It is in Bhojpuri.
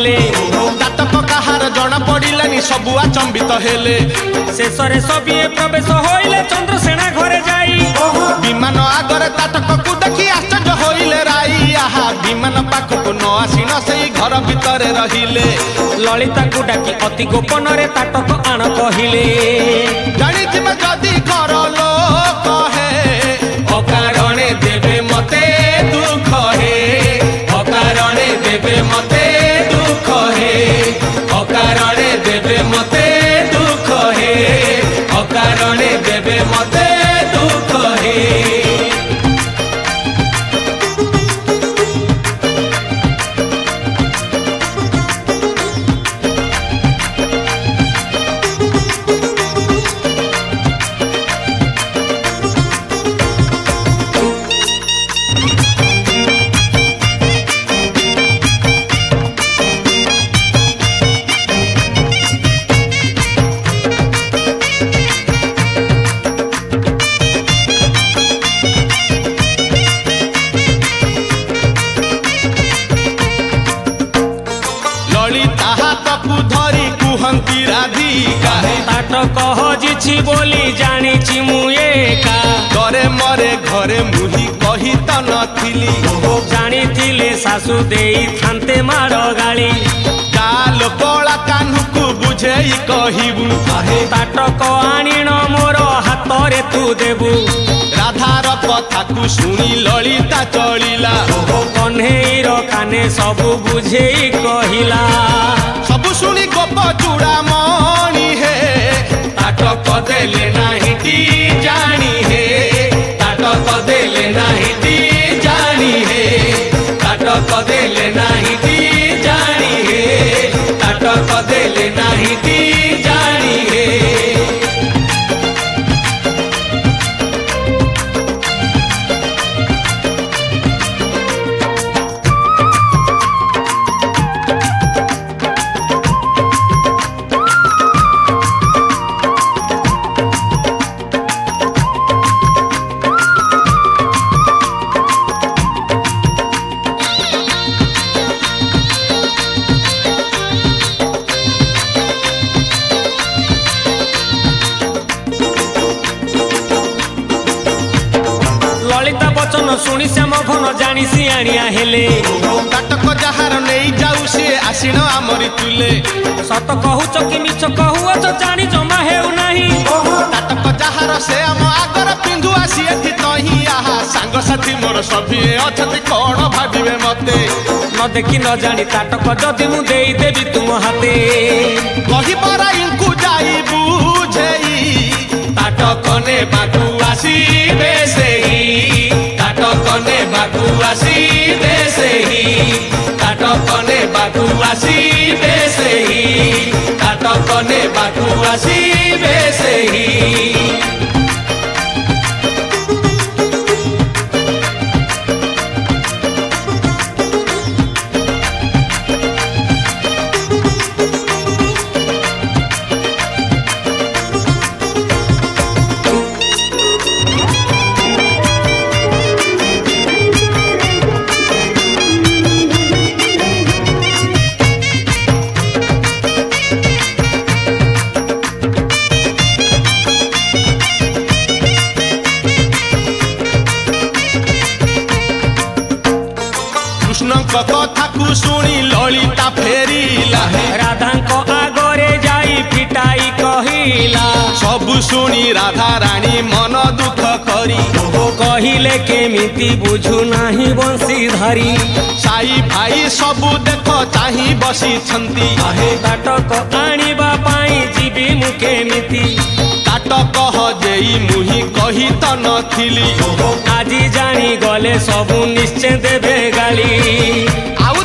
कले नाटक कहार जन पड़िलानी सबु अचंबित हेले शेष सबिए प्रवेश होइले चंद्रसेना घरे जाई विमान आगरे ताटक को देखी आश्चर्य होइले राई आहा विमान पाखक न आसी न सेई घर भितर रहिले ललिता को डाकी अति गोपन रे ताटक आण कहिले जानी जिमे जदी घर लोक हे अकारणे देवे मते दुख हे अकारणे देवे मते दुख हे अकारणे देवे मते दुख हे अकारणे देवे मते दुख हे ताटक हजिछि बोली जानिछि मु एका घरे मरे घरे मुही कही त नथिली जानिथिले सासु देई थान्ते माड़ गाली काल बळा कान्हु बुझेई कहिबु ताटक आनिण मोर हातरे तू देबु राधार कथा को शुणी ललिता चलिला कन्हेईर काने सबु बुझेई कहिला सबु शुणी गोप चूड़ामणि हे ताटक देले नाही ती जानी हे ताटक देले नाही ती जानी हे ताटक देले नाही ती जानी हे ताटक देले नाही ती जानी हे ललिता वचन शुणी श्याम घन जानी सियाणिया हेले ताटक जहार नहीं जाऊ सी आसीण आमरी तुले सत कहूच कि मिछ कहूच जानी जमा हेउ नाही ताटक जहार से आम आगर पिंधु आसी एठी तही आहा सांग साथी मोर सभी अछति कोन भाबिबे मते न देखि न जानी ताटक जदि मु देई देबी तुम हाते कही परा इनको जाई बुझेई ताटक ने बाकू आसी बेसेही ताटक ने बाकू आसी बेसेही ताटक ने बाकू आसी बेसेही ताटक ने बाकू आसी बेसेही कथा को शुणी ललिता फेरिला राधांको आगरे जाई फिटाई कहिला सबु शुणी राधा रानी मन दुख करी कहिले केमिति बुझु नाही बंशीधारी साई भाई सबु देख चाही बसी छंती ताटक आनिबा पाई जीवी मु केमिति ताटक हजेई मुही कही त नथिली आजी जानी गले सबु निश्चय देबे गाली आउ